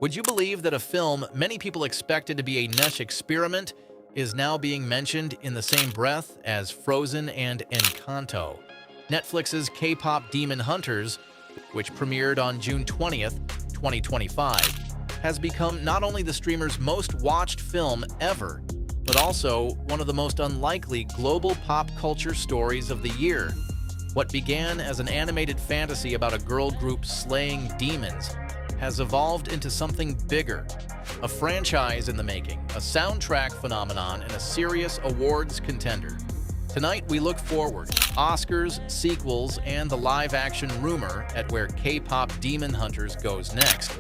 Would you believe that a film many people expected to be a niche experiment is now being mentioned in the same breath as Frozen and Encanto? Netflix's K-pop Demon Hunters, which premiered on June 20th, 2025, has become not only the streamer's most watched film ever, but also one of the most unlikely global pop culture stories of the year. What began as an animated fantasy about a girl group slaying demons has evolved into something bigger, a franchise in the making, a soundtrack phenomenon, and a serious awards contender. Tonight, we look forward, Oscars, sequels, and the live-action rumor at where K-pop Demon Hunters goes next,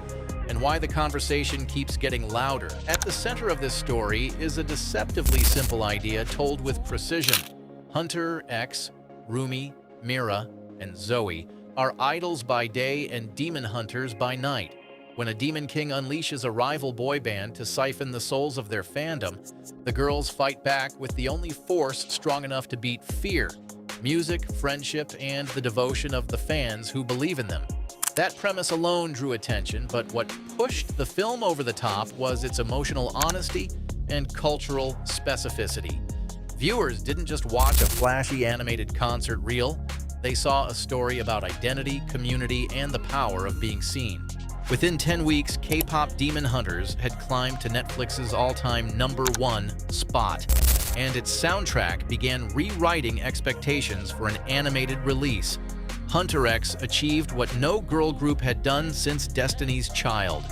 and why the conversation keeps getting louder. At the center of this story is a deceptively simple idea told with precision. Hunter X, Rumi, Mira, and Zoe are idols by day and demon hunters by night. When a demon king unleashes a rival boy band to siphon the souls of their fandom, the girls fight back with the only force strong enough to beat fear, music, friendship, and the devotion of the fans who believe in them. That premise alone drew attention, but what pushed the film over the top was its emotional honesty and cultural specificity. Viewers didn't just watch a flashy animated concert reel, they saw a story about identity, community, and the power of being seen. Within 10 weeks, K-pop Demon Hunters had climbed to Netflix's all-time #1 spot, and its soundtrack began rewriting expectations for an animated release. Hunter X achieved what no girl group had done since Destiny's Child.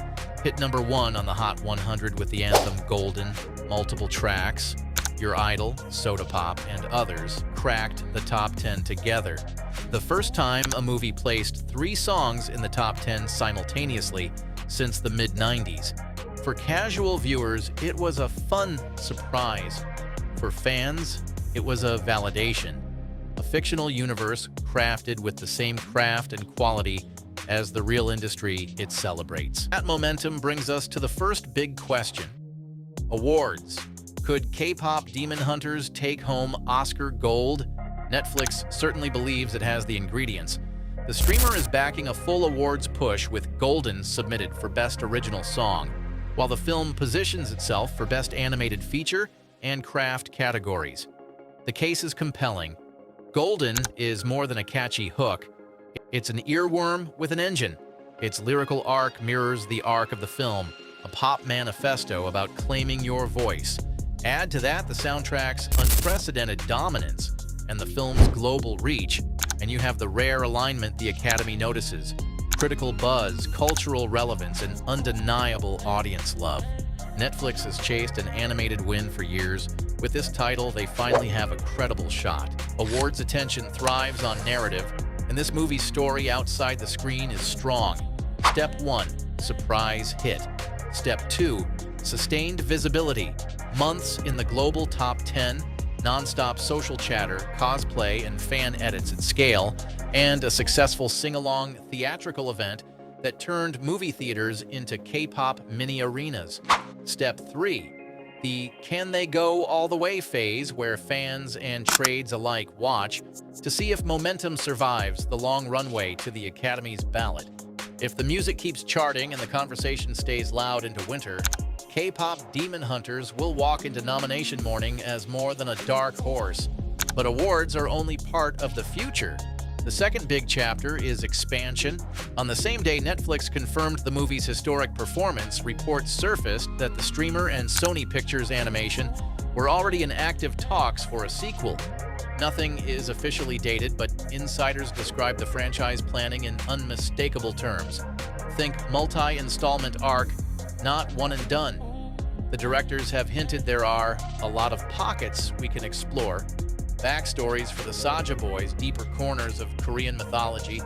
Hit #1 on the Hot 100 with the anthem Golden, multiple tracks. Your Idol, Soda Pop, and others cracked the top 10 together. The first time a movie placed 3 songs in the top 10 simultaneously since the mid-90s. For casual viewers, it was a fun surprise. For fans, it was a validation. A fictional universe crafted with the same craft and quality as the real industry it celebrates. That momentum brings us to the first big question. Awards. Could K-pop Demon Hunters take home Oscar gold? Netflix certainly believes it has the ingredients. The streamer is backing a full awards push with Golden submitted for Best Original Song, while the film positions itself for Best Animated Feature and Craft categories. The case is compelling. Golden is more than a catchy hook. It's an earworm with an engine. Its lyrical arc mirrors the arc of the film, a pop manifesto about claiming your voice. Add to that the soundtrack's unprecedented dominance and the film's global reach, and you have the rare alignment the Academy notices: critical buzz, cultural relevance, and undeniable audience love. Netflix has chased an animated win for years. With this title, they finally have a credible shot. Awards attention thrives on narrative, and this movie's story outside the screen is strong. Step 1, surprise hit. Step 2, sustained visibility. Months in the global top 10, non-stop social chatter, cosplay, and fan edits at scale, and a successful sing-along theatrical event that turned movie theaters into K-pop mini arenas. Step 3, the can they go all the way phase, where fans and trades alike watch to see if momentum survives the long runway to the Academy's ballot. If the music keeps charting and the conversation stays loud into winter, K-pop Demon Hunters will walk into nomination morning as more than a dark horse. But awards are only part of the future. The second big chapter is expansion. On the same day Netflix confirmed the movie's historic performance, reports surfaced that the streamer and Sony Pictures Animation were already in active talks for a sequel. Nothing is officially dated, but insiders describe the franchise planning in unmistakable terms. Think multi-installment arc, not one and done. The directors have hinted there are a lot of pockets we can explore. Backstories for the Saja Boys, deeper corners of Korean mythology,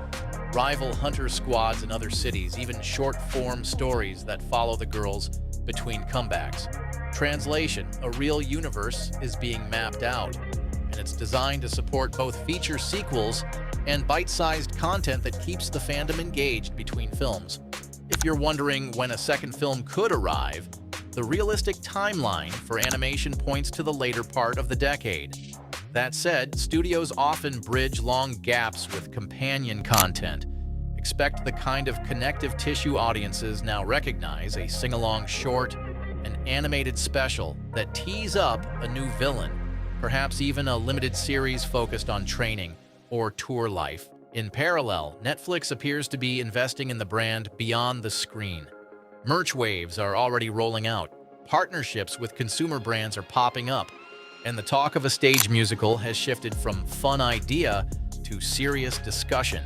rival hunter squads in other cities, even short-form stories that follow the girls between comebacks. Translation, a real universe is being mapped out, and it's designed to support both feature sequels and bite-sized content that keeps the fandom engaged between films. If you're wondering when a second film could arrive, the realistic timeline for animation points to the later part of the decade. That said, studios often bridge long gaps with companion content. Expect the kind of connective tissue audiences now recognize, a sing-along short, an animated special that tees up a new villain, perhaps even a limited series focused on training or tour life. In parallel, Netflix appears to be investing in the brand beyond the screen. Merch waves are already rolling out, partnerships with consumer brands are popping up, and the talk of a stage musical has shifted from fun idea to serious discussion.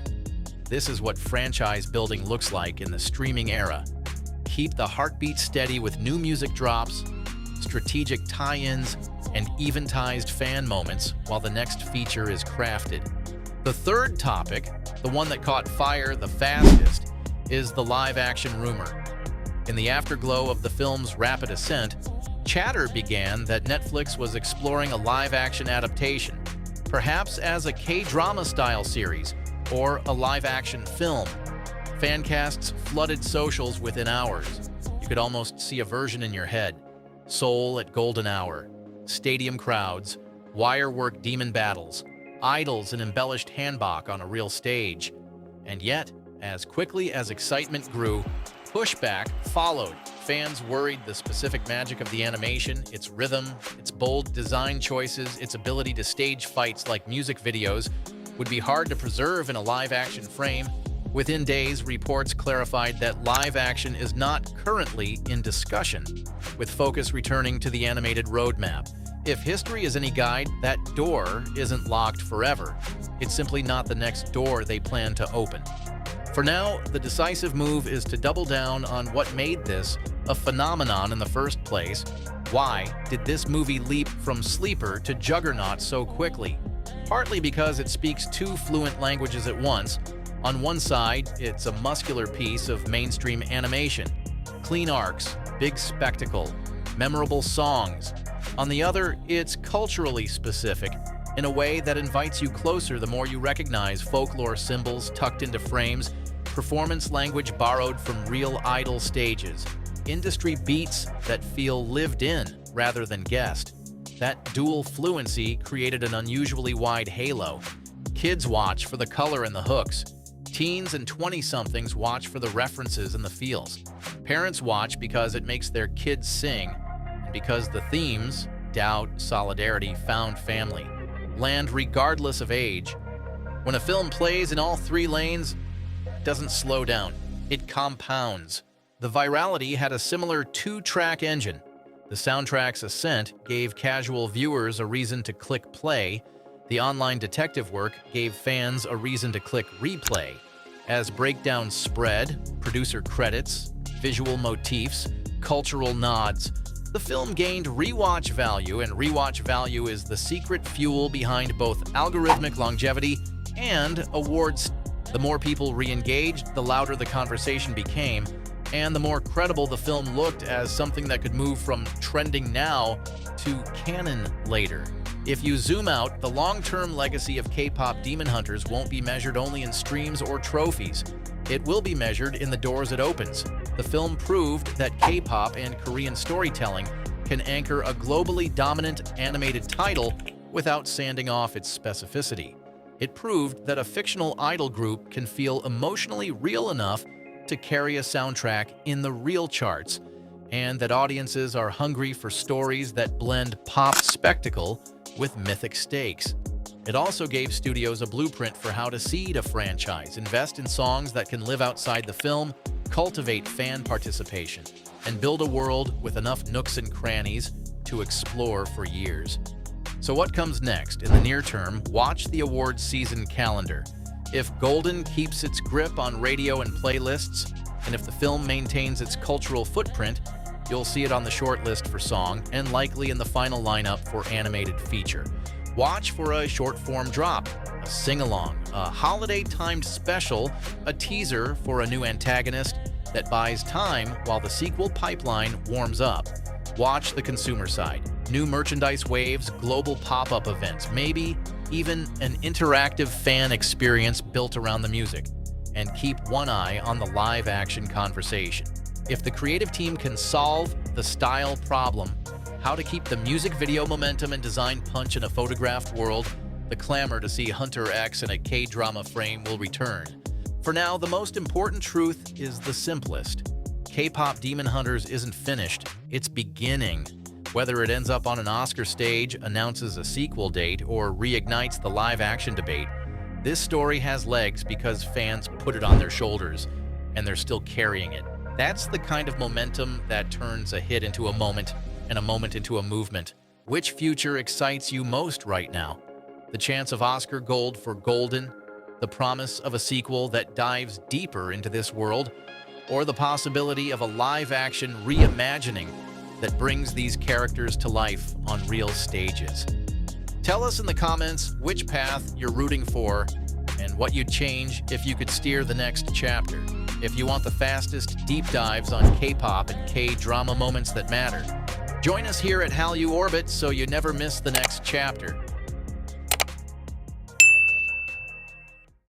This is what franchise building looks like in the streaming era. Keep the heartbeat steady with new music drops, strategic tie-ins, and eventized fan moments while the next feature is crafted. The third topic, the one that caught fire the fastest, is the live-action rumor. In the afterglow of the film's rapid ascent, chatter began that Netflix was exploring a live-action adaptation, perhaps as a K-drama style series or a live-action film. Fancasts flooded socials within hours. You could almost see a version in your head. Seoul at golden hour, stadium crowds, wirework demon battles, idols and embellished hanbok on a real stage. And yet, as quickly as excitement grew, pushback followed. Fans worried the specific magic of the animation, its rhythm, its bold design choices, its ability to stage fights like music videos would be hard to preserve in a live-action frame. Within days, reports clarified that live action is not currently in discussion, with focus returning to the animated roadmap. If history is any guide, that door isn't locked forever. It's simply not the next door they plan to open. For now, the decisive move is to double down on what made this a phenomenon in the first place. Why did this movie leap from sleeper to juggernaut so quickly? Partly because it speaks two fluent languages at once. On one side, it's a muscular piece of mainstream animation. Clean arcs, big spectacle, memorable songs. On the other, it's culturally specific, in a way that invites you closer the more you recognize folklore symbols tucked into frames, performance language borrowed from real idol stages, industry beats that feel lived in rather than guessed. That dual fluency created an unusually wide halo. Kids watch for the color and the hooks. Teens and 20-somethings watch for the references and the feels. Parents watch because it makes their kids sing, and because the themes, doubt, solidarity, found family, land regardless of age. When a film plays in all three lanes, it doesn't slow down, it compounds. The virality had a similar two-track engine. The soundtrack's ascent gave casual viewers a reason to click play. The online detective work gave fans a reason to click replay. As breakdowns spread, producer credits, visual motifs, cultural nods, the film gained rewatch value, and rewatch value is the secret fuel behind both algorithmic longevity and awards. The more people re-engaged, the louder the conversation became, and the more credible the film looked as something that could move from trending now to canon later. If you zoom out, the long-term legacy of K-pop Demon Hunters won't be measured only in streams or trophies. It will be measured in the doors it opens. The film proved that K-pop and Korean storytelling can anchor a globally dominant animated title without sanding off its specificity. It proved that a fictional idol group can feel emotionally real enough to carry a soundtrack in the real charts, and that audiences are hungry for stories that blend pop spectacle with mythic stakes. It also gave studios a blueprint for how to seed a franchise, invest in songs that can live outside the film, cultivate fan participation, and build a world with enough nooks and crannies to explore for years. So what comes next? In the near term, watch the awards season calendar. If Golden keeps its grip on radio and playlists, and if the film maintains its cultural footprint, you'll see it on the shortlist for song and likely in the final lineup for animated feature. Watch for a short-form drop, a sing-along, a holiday-timed special, a teaser for a new antagonist that buys time while the sequel pipeline warms up. Watch the consumer side. New merchandise waves, global pop-up events, maybe even an interactive fan experience built around the music. And keep one eye on the live-action conversation. If the creative team can solve the style problem, how to keep the music video momentum and design punch in a photographed world, the clamor to see Hunter X in a K-drama frame will return. For now, the most important truth is the simplest. K-pop Demon Hunters isn't finished, it's beginning. Whether it ends up on an Oscar stage, announces a sequel date, or reignites the live-action debate, this story has legs because fans put it on their shoulders, and they're still carrying it. That's the kind of momentum that turns a hit into a moment, and a moment into a movement. Which future excites you most right now? The chance of Oscar gold for Golden, the promise of a sequel that dives deeper into this world, or the possibility of a live-action reimagining that brings these characters to life on real stages? Tell us in the comments which path you're rooting for and what you'd change if you could steer the next chapter. If you want the fastest deep dives on K-pop and K-drama moments that matter, join us here at Hallyu Orbit so you never miss the next chapter.